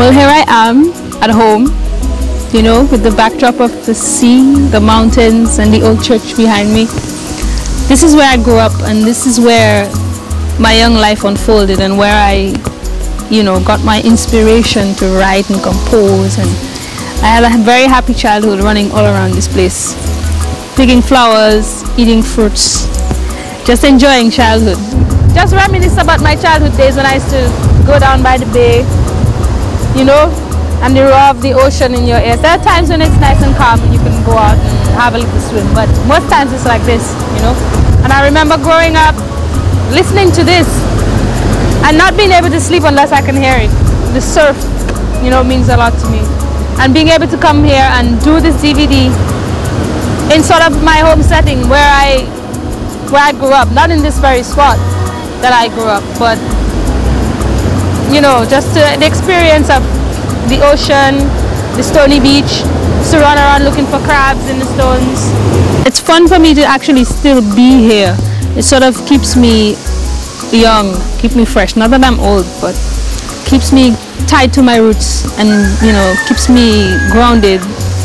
Well, here I am at home, you know, with the backdrop of the sea, the mountains, and the old church behind me. This is where I grew up, and this is where my young life unfolded, and where I, you know, got my inspiration to write and compose. And I had a very happy childhood running all around this place, picking flowers, eating fruits, just enjoying childhood. Just reminisce about my childhood days when I used to go down by the bay, you know, and the roar of the ocean in your ears. There are times when it's nice and calm and you can go out and have a little swim, but most times it's like this, you know. And I remember growing up listening to this and not being able to sleep unless I can hear it. The surf, you know, means a lot to me. And being able to come here and do this DVD in sort of my home setting where I grew up, not in this very spot that I grew up, but you know, just the experience of the ocean, the stony beach, to run around looking for crabs in the stones. It's fun for me to actually still be here. It sort of keeps me young, keep me fresh. Not that I'm old, but keeps me tied to my roots and, you know, keeps me grounded.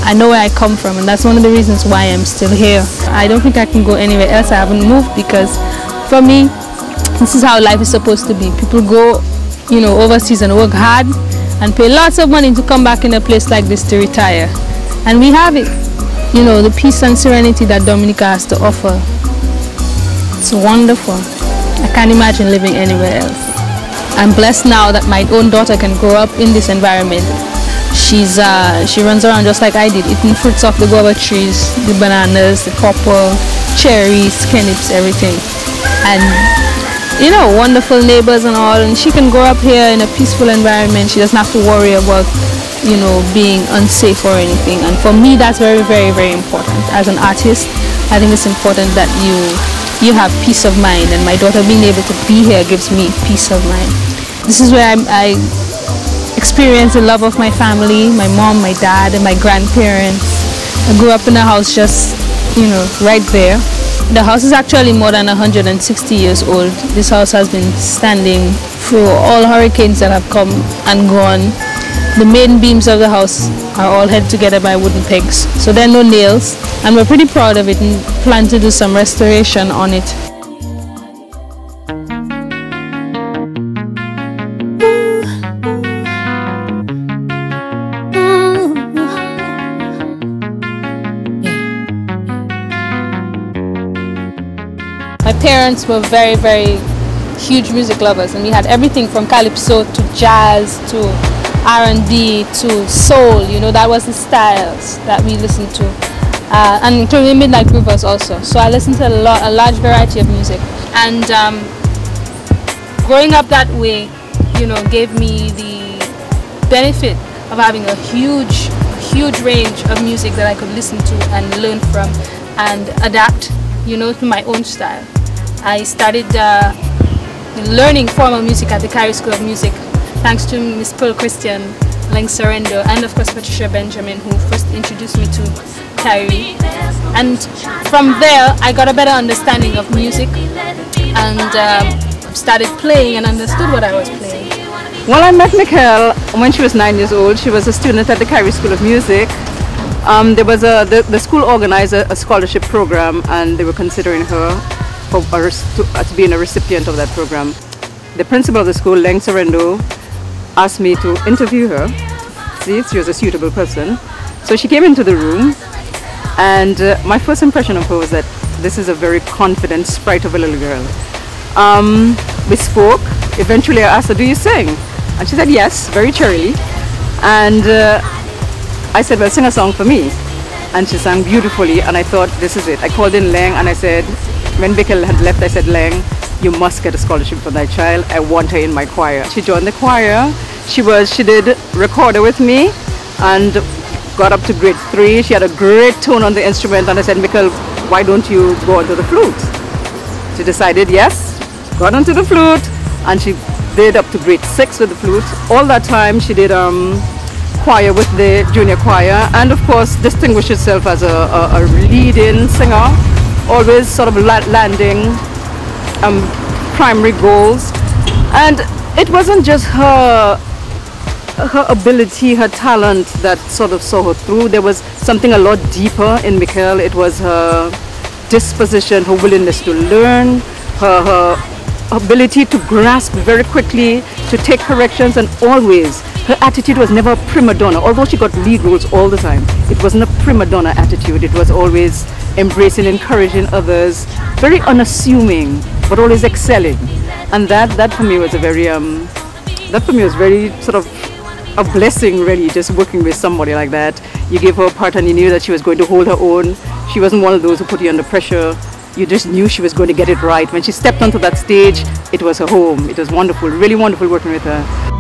I know where I come from, and that's one of the reasons why I'm still here. I don't think I can go anywhere else. I haven't moved because for me, this is how life is supposed to be. People go, you know, overseas and work hard and pay lots of money to come back in a place like this to retire. And we have it, you know, the peace and serenity that Dominica has to offer. It's wonderful. I can't imagine living anywhere else. I'm blessed now that my own daughter can grow up in this environment. She runs around just like I did, eating fruits off the guava trees, the bananas, the pawpaw, cherries, turnips, everything. And you know, wonderful neighbors and all, and she can grow up here in a peaceful environment. She doesn't have to worry about, you know, being unsafe or anything. And for me, that's very, very, very important. As an artist, I think it's important that you have peace of mind, and my daughter being able to be here gives me peace of mind. This is where I experience the love of my family, my mom, my dad, and my grandparents. I grew up in a house just, you know, right there. The house is actually more than 160 years old. This house has been standing through all hurricanes that have come and gone. The main beams of the house are all held together by wooden pegs, so there are no nails, and we're pretty proud of it and plan to do some restoration on it. My parents were very, very huge music lovers, and we had everything from calypso to jazz to R&B to soul. You know, that was the styles that we listened to, and including midnight groovers also. So I listened to a large variety of music, and growing up that way, you know, gave me the benefit of having a huge range of music that I could listen to and learn from and adapt, you know, to my own style. I started learning formal music at the Cairo School of Music, thanks to Miss Pearl Christian, Leng Sorrento, and of course Patricia Benjamin, who first introduced me to Cairo. And from there, I got a better understanding of music and started playing and understood what I was playing. Well, I met Michele when she was 9 years old. She was a student at the Cairo School of Music. There was the school organized a scholarship program, and they were considering her to being a recipient of that program. The principal of the school, Leng Sorrento, asked me to interview her, see if she was a suitable person. So she came into the room, and my first impression of her was that this is a very confident sprite of a little girl. We spoke. Eventually I asked her, "Do you sing?" And she said yes, very cheerily. And I said, "Well, sing a song for me." And she sang beautifully, and I thought, this is it. I called in Leng and I said, when Michele had left, I said, "Leng, you must get a scholarship for that child. I want her in my choir." She joined the choir. She did recorder with me and got up to grade 3. She had a great tone on the instrument, and I said, "Michele, why don't you go onto the flute?" She decided yes, got onto the flute, and she did up to grade 6 with the flute. All that time she did choir with the junior choir, and of course distinguished herself as a leading singer, always sort of landing primary goals. And it wasn't just her her ability, her talent that sort of saw her through. There was something a lot deeper in Michele. It was her disposition, her willingness to learn, her ability to grasp very quickly, to take corrections, and always her attitude was never a prima donna. Although she got lead roles all the time, it wasn't a prima donna attitude. It was always embracing, encouraging others, very unassuming, but always excelling. And that for me was a very sort of a blessing, really, just working with somebody like that. You gave her a part and you knew that she was going to hold her own. She wasn't one of those who put you under pressure. You just knew she was going to get it right. When she stepped onto that stage, it was her home. It was wonderful, really wonderful working with her.